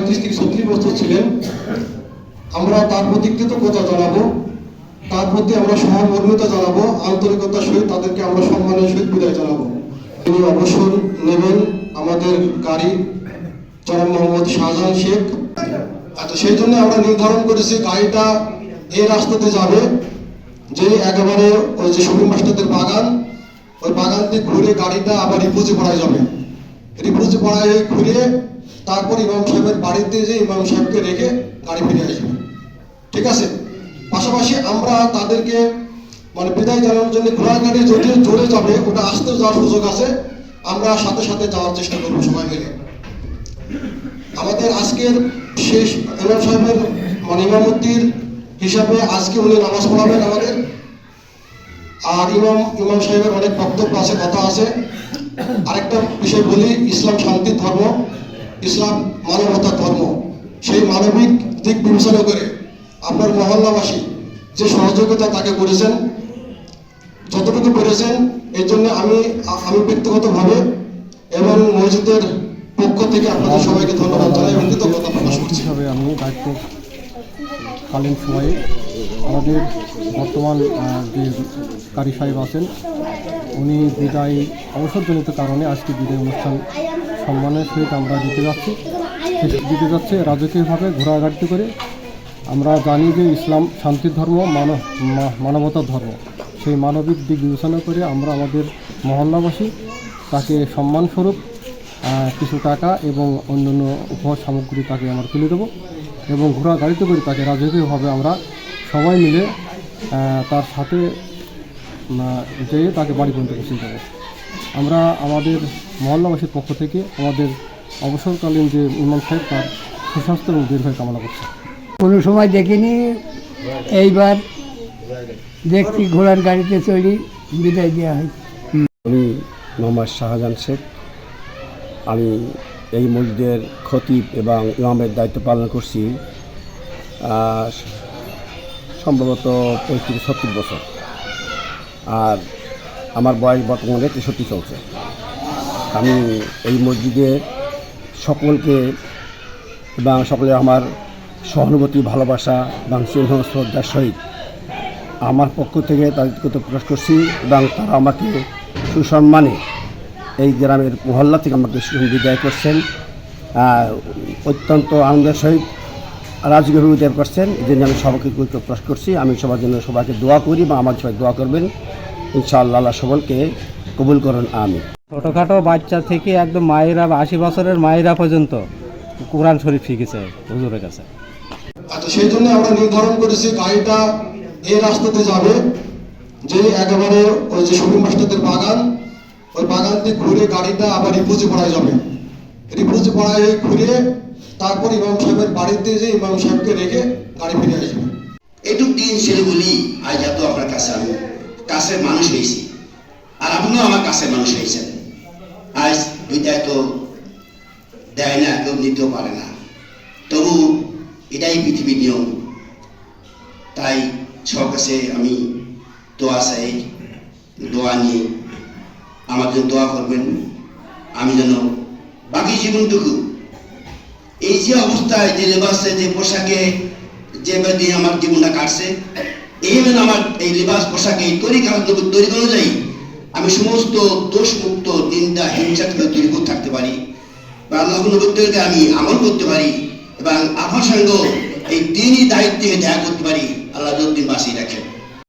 35 থেকে 36 বছর ছিলেন। আমরা তার প্রতি কৃতজ্ঞতা জানাবো, তার প্রতি আমরা সহমর্মিতা জানাবো, আন্তরিকতার সহিত তাদেরকে আমরা সম্মানের সহিত বিদায় জানাবো। তিনি অবসর নেবেন আমাদের গাড়ি জনাব মোহাম্মদ শাহজাহান শেখ। সেই জন্য আমরা নির্ধারণ করেছি গাড়িটা এই রাস্তাতে যাবে, যে একেবারে ওই যে শফি মাস্টারদের বাগান, ওই বাগান থেকে ঘুরে গাড়িটা আবার রিফুজি পাড়ায় যাবে। রিফুজি পাড়ায় ঘুরে তারপর ইমাম সাহেবের বাড়িতে যে ইমাম সাহেবকে রেখে গাড়ি ফিরে আসবে। ঠিক আছে? পাশাপাশি আমরা তাদেরকে মানে বিদায় জানানোর জন্য ঘোড়া গাড়ি যদি জোরে যাবে, ওটা আসতে যাওয়ার সুযোগ আছে, আমরা সাথে সাথে যাওয়ার চেষ্টা করবো সবাই মিলে। আমাদের আজকের শেষ ইমাম সাহেবের মানে ইমামতির হিসাবে আজকে উনি নামাজ পড়াবেন আমাদের। আর ইমাম সাহেবের অনেক বক্তব্য আছে, কথা আছে। আরেকটা বিষয় বলি, ইসলাম শান্তির ধর্ম, ইসলাম মানবতার ধর্ম। সেই মানবিক দিক বিবেচনা করে আপনার মহল্লাবাসী যে সহযোগিতা তাকে করেছেন, যতটুকু করেছেন, এই জন্য আমি ব্যক্তিগতভাবে এবং মসজিদের পক্ষ থেকে আপনাদের সবাইকে ধন্যবাদ জানাই এবং কৃতজ্ঞতা প্রকাশ করছি। আমি দায়িত্বকালীন সময়ে আমাদের বর্তমান যে কারি সাহেব আছেন, উনি বিদায় অবসরজনিত কারণে আজকে বিদায় অনুষ্ঠান সম্মানের সহিত আমরা দিতে যাচ্ছি রাজকীয়ভাবে ঘোড়াগাড়িতে করে। আমরা জানি যে ইসলাম শান্তির ধর্ম, মানবতার ধর্ম। সেই মানবিক দিক বিবেচনা করে আমরা আমাদের মহল্লাবাসী তাকে সম্মানস্বরূপ কিছু টাকা এবং অন্যান্য উপহার সামগ্রী তাকে আমরা তুলে দেবো এবং ঘোড়া গাড়িতে করে তাকে রাজকীয়ভাবে আমরা সবাই মিলে তার সাথে যেয়ে তাকে বাড়ি পর্যন্ত পৌঁছে দেবো। আমরা আমাদের মহল্লাবাসীর পক্ষ থেকে আমাদের অবসরকালীন যে ইমাম সাহেব, তার সুস্বাস্থ্য এবং দীর্ঘায়ু কামনা করছে। কোনো সময় দেখিনি, এইবার দেখছি ঘোড়ার গাড়িতে চড়ি বিদায় দেওয়া হয়। আমি মোহাম্মদ শাহজাহান শেখ। আমি এই মসজিদের খতিব এবং ইমামের দায়িত্ব পালন করছি সম্ভবত 35-36 বছর। আর আমার বয়স বর্তমানে 63 চলছে। আমি এই মসজিদের সকলকে এবং সকলে আমার সহানুভূতি, ভালোবাসা এবং স্নেহ শ্রদ্ধার সহিত আমার পক্ষ থেকে তাদের প্রকাশ করছি এবং তারা আমাকে সুসম্মানে এই গ্রামের মহল্লা থেকে আমাকে বিদায় করছেন, অত্যন্ত আনন্দের সহিত রাজকীয়ভাবে বিদায় করছেন। এই জন্য আমি সবাইকে প্রকাশ করছি। আমি সবার জন্য সবাইকে দোয়া করি বা আমার সবাই দোয়া করবেন, ইনশাআল্লাহ আল্লাহ সকলকে কবুল করুন, আমিন। ছোটোখাটো বাচ্চা থেকে একদম মায়েরা, 80 বছরের মায়েরা পর্যন্ত কোরআন শরীফ শিখেছে হুজুরের কাছে। সেই জন্য আমরা নির্ধারণ করেছি গাড়িটা এই রাস্তাতে যাবে, যে একেবারে ওই যে শফি মাস্টারদের বাগান, ওই বাগান থেকে ঘুরে গাড়িটা আবার রিফুজি পাড়ায় যাবে। রিফুজি পাড়ায় ঘুরে তারপর ইমাম সাহেবের বাড়িতে যে ইমাম সাহেবকে রেখে গাড়ি ফিরে আসবে। এটুক দিন ছেলে বলি আজ এত আপনার কাছে আমি কাছের মানুষ হয়েছি, আর আপনিও আমার কাছের মানুষ হয়েছেন। আজ বিদায় তো দেয় না, কেউ নিতেও পারে না, তবু এটাই পৃথিবীর নিয়ম। তাই সবার কাছে আমি দোয়া চাই, দোয়া নিয়ে আমার জন্য দোয়া করবেন, আমি যেন বাকি জীবনটুকু এই যে অবস্থায়, যে লেবাসে, যে পোশাকে, যে দিয়ে আমার জীবনটা কাটছে, এই যেন আমার এই লেবাস, পোশাকে, তরিকা অনুযায়ী আমি সমস্ত দোষমুক্ত, নিন্দা, হিংসা থেকে দূর থাকতে পারি বা আল্লাহ নবীকে আমি আমল করতে পারি এবং আপনার সঙ্গে এই দিনই দায়িত্বে দেখা করতে পারি। আল্লাহ যতদিন বাঁচিয়ে রাখেন।